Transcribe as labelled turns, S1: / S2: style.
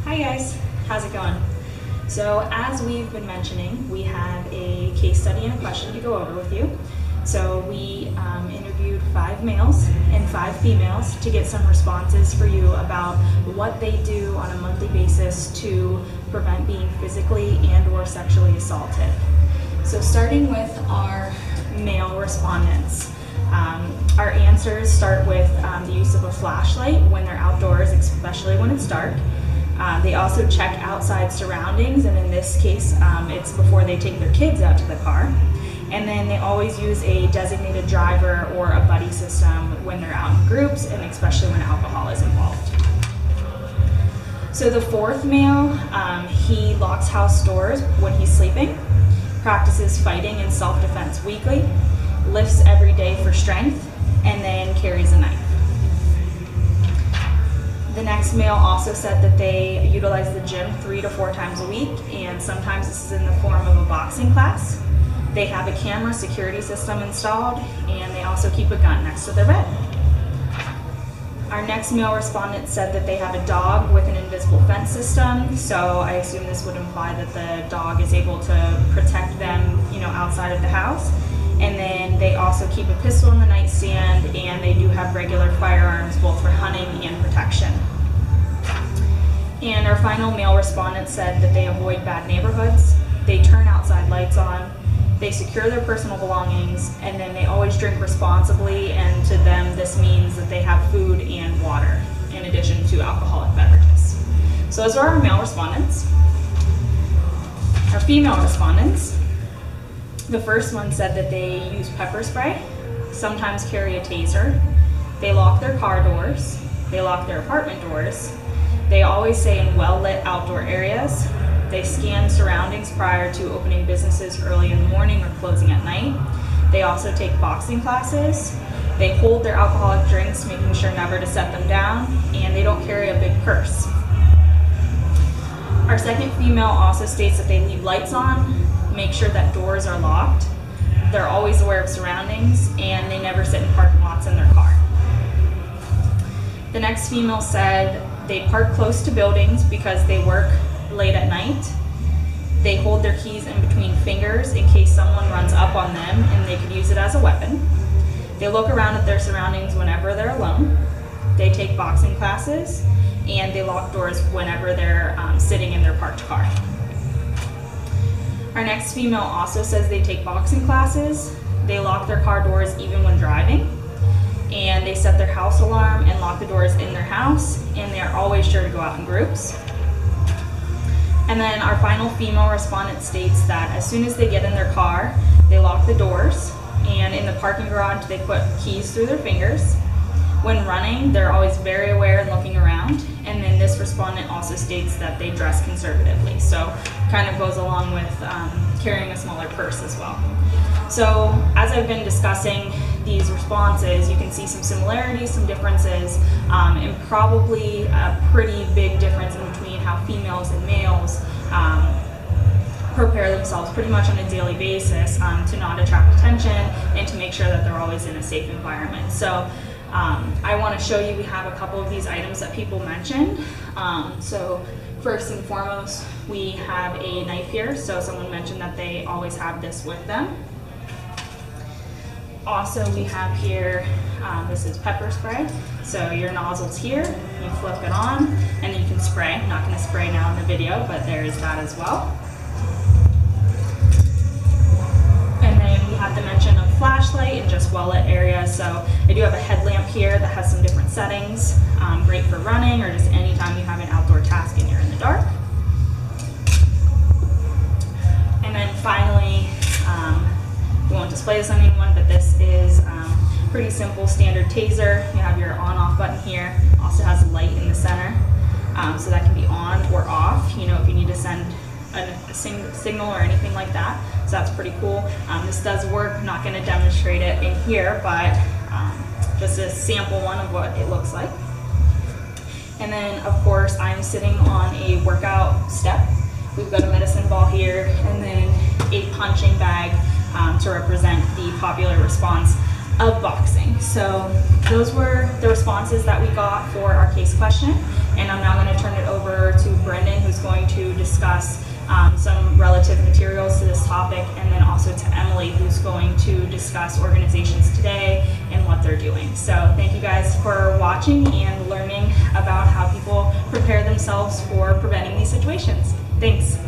S1: Hi guys, how's it going? So as we've been mentioning, we have a case study and a question to go over with you. So we interviewed 5 males and 5 females to get some responses for you about what they do on a monthly basis to prevent being physically and or sexually assaulted. So starting with our male respondents, our answers start with the use of a flashlight when they're outdoors, especially when it's dark. They also check outside surroundings, and in this case, it's before they take their kids out to the car. And then they always use a designated driver or a buddy system when they're out in groups, and especially when alcohol is involved. So the 4th male, he locks house doors when he's sleeping, practices fighting and self-defense weekly, lifts every day for strength, and then carries a knife. The next male also said that they utilize the gym 3 to 4 times a week, and sometimes this is in the form of a boxing class. They have a camera security system installed, and they also keep a gun next to their bed. Our next male respondent said that they have a dog with an invisible fence system, so I assume this would imply that the dog is able to protect them, outside of the house. And then they also keep a pistol in the nightstand, and they do have regular firearms both for hunting and protection. And our final male respondent said that they avoid bad neighborhoods, they turn outside lights on, they secure their personal belongings, and then they always drink responsibly, and to them this means that they have food and water in addition to alcoholic beverages. So those are our male respondents. Our female respondents, the first one said that they use pepper spray, sometimes carry a taser, they lock their car doors, they lock their apartment doors, they always stay in well-lit outdoor areas, they scan surroundings prior to opening businesses early in the morning or closing at night. They also take boxing classes, they hold their alcoholic drinks, making sure never to set them down, and they don't carry a big purse. Our second female also states that they leave lights on, make sure that doors are locked, they're always aware of surroundings, and they never sit in parking lots in their car. The next female said they park close to buildings because they work late at night. They hold their keys in between fingers in case someone runs up on them and they could use it as a weapon. They look around at their surroundings whenever they're alone. They take boxing classes, and they lock doors whenever they're sitting in their parked car. Our next female also says they take boxing classes, they lock their car doors even when driving, and they set their house alarm and lock the doors in their house, and they are always sure to go out in groups. And then our final female respondent states that as soon as they get in their car, they lock the doors, and in the parking garage they put keys through their fingers. When running, they're always very aware and looking around. And then this respondent also states that they dress conservatively. So kind of goes along with carrying a smaller purse as well. So as I've been discussing these responses, you can see some similarities, some differences, and probably a pretty big difference in between how females and males prepare themselves pretty much on a daily basis to not attract attention and to make sure that they're always in a safe environment. So I want to show you, we have a couple of these items that people mentioned. So first and foremost, we have a knife here. So someone mentioned that they always have this with them. Also, we have here, this is pepper spray. So your nozzle's here, you flip it on, and you can spray. I'm not going to spray now in the video, but there is that as well. We have the mention of flashlight in just well-lit areas. So I do have a headlamp here that has some different settings, great for running or just anytime you have an outdoor task and you're in the dark. And then finally, we won't display this on anyone, but this is pretty simple standard taser. You have your on-off button here. Also has a light in the center, so that can be on or off, if you need to send a signal or anything like that. So that's pretty cool. This does work. I'm not going to demonstrate it in here, but just a sample one of what it looks like. And then of course I'm sitting on a workout step. We've got a medicine ball here, and then a punching bag to represent the popular response of boxing. So those were the responses that we got for our case question, and I'm now going to turn it over to Brent discuss organizations today and what they're doing. So thank you guys for watching and learning about how people prepare themselves for preventing these situations. Thanks.